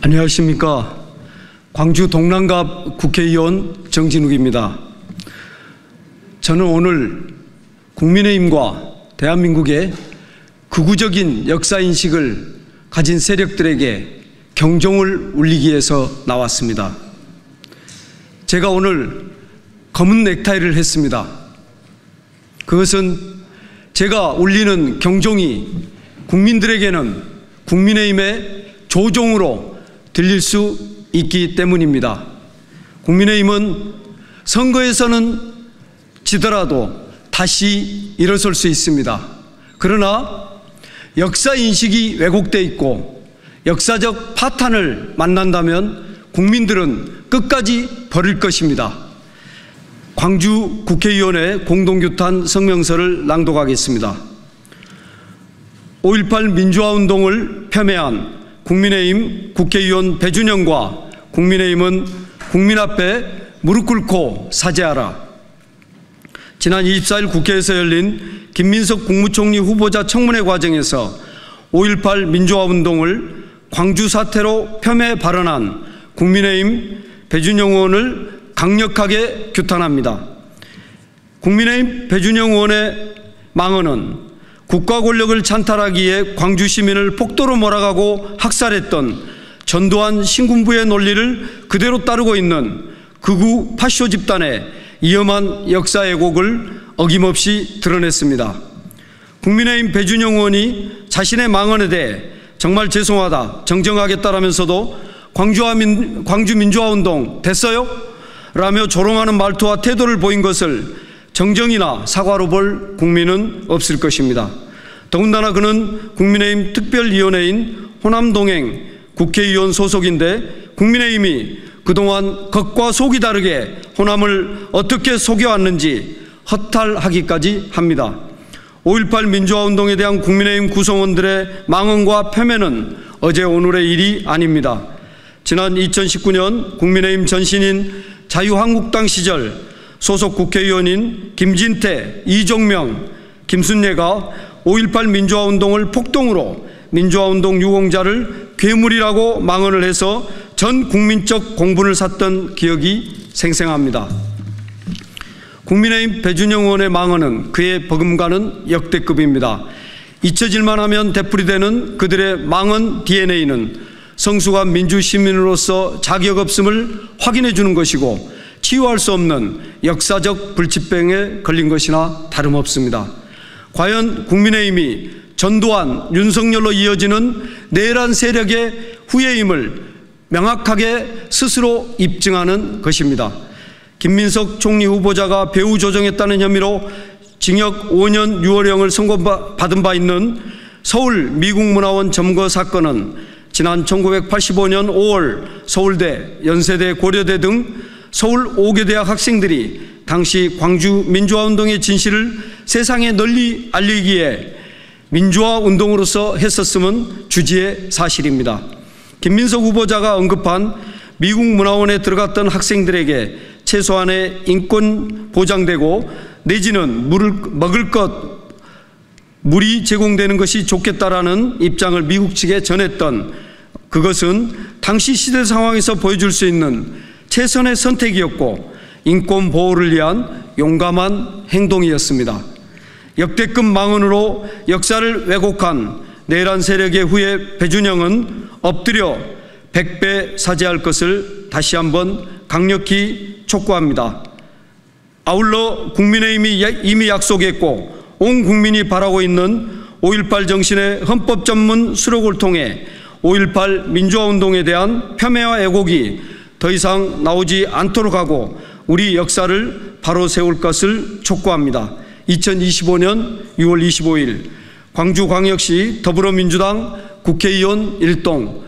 안녕하십니까. 광주 동남갑 국회의원 정진욱입니다. 저는 오늘 국민의힘과 대한민국의 극우적인 역사인식을 가진 세력들에게 경종을 울리기 위해서 나왔습니다. 제가 오늘 검은 넥타이를 했습니다. 그것은 제가 울리는 경종이 국민들에게는 국민의힘의 조종으로 들릴 수 있기 때문입니다. 국민의힘은 선거에서는 지더라도 다시 일어설 수 있습니다. 그러나 역사인식이 왜곡되어 있고 역사적 파탄을 만난다면 국민들은 끝까지 버릴 것입니다. 광주 국회의원의 공동규탄 성명서를 낭독하겠습니다. 5.18 민주화운동을 폄훼한 국민의힘 국회의원 배준영과 국민의힘은 국민 앞에 무릎 꿇고 사죄하라. 지난 24일 국회에서 열린 김민석 국무총리 후보자 청문회 과정에서 5.18 민주화운동을 광주 사태로 폄훼 발언한 국민의힘 배준영 의원을 강력하게 규탄합니다. 국민의힘 배준영 의원의 망언은 국가 권력을 찬탈하기 위해 광주 시민을 폭도로 몰아가고 학살했던 전두환 신군부의 논리를 그대로 따르고 있는 극우 파쇼 집단의 위험한 역사 왜곡을 어김없이 드러냈습니다. 국민의힘 배준영 의원이 자신의 망언에 대해 정말 죄송하다, 정정하겠다라면서도 광주 민주화운동 됐어요? 라며 조롱하는 말투와 태도를 보인 것을 정정이나 사과로 볼 국민은 없을 것입니다. 더군다나 그는 국민의힘 특별위원회인 호남동행 국회의원 소속인데 국민의힘이 그동안 겉과 속이 다르게 호남을 어떻게 속여왔는지 허탈하기까지 합니다. 5.18 민주화운동에 대한 국민의힘 구성원들의 망언과 폄훼는 어제 오늘의 일이 아닙니다. 지난 2019년 국민의힘 전신인 자유한국당 시절 소속 국회의원인 김진태, 이종명, 김순례가 5.18 민주화운동을 폭동으로 민주화운동 유공자를 괴물이라고 망언을 해서 전 국민적 공분을 샀던 기억이 생생합니다. 국민의힘 배준영 의원의 망언은 그의 버금가는 역대급입니다. 잊혀질만 하면 되풀이되는 그들의 망언 DNA는 성숙한 민주시민으로서 자격 없음을 확인해 주는 것이고 치유할 수 없는 역사적 불치병에 걸린 것이나 다름없습니다. 과연 국민의힘이 전두환, 윤석열로 이어지는 내란 세력의 후예임을 명확하게 스스로 입증하는 것입니다. 김민석 총리 후보자가 배후 조정했다는 혐의로 징역 5년 6월형을 선고받은 바 있는 서울 미국문화원 점거 사건은 지난 1985년 5월 서울대, 연세대, 고려대 등 서울 5개 대학 학생들이 당시 광주 민주화운동의 진실을 세상에 널리 알리기에 민주화운동으로서 했었음은 주지의 사실입니다. 김민석 후보자가 언급한 미국 문화원에 들어갔던 학생들에게 최소한의 인권 보장되고 내지는 먹을 것, 물이 제공되는 것이 좋겠다라는 입장을 미국 측에 전했던 그것은 당시 시대 상황에서 보여줄 수 있는 최선의 선택이었고 인권 보호를 위한 용감한 행동이었습니다. 역대급 망언으로 역사를 왜곡한 내란 세력의 후예 배준영은 엎드려 100배 사죄할 것을 다시 한번 강력히 촉구합니다. 아울러 국민의힘이 이미 약속했고 온 국민이 바라고 있는 5.18 정신의 헌법 전문 수록을 통해 5.18 민주화운동에 대한 폄훼와 왜곡이 더 이상 나오지 않도록 하고 우리 역사를 바로 세울 것을 촉구합니다. 2025년 6월 25일 광주광역시 더불어민주당 국회의원 일동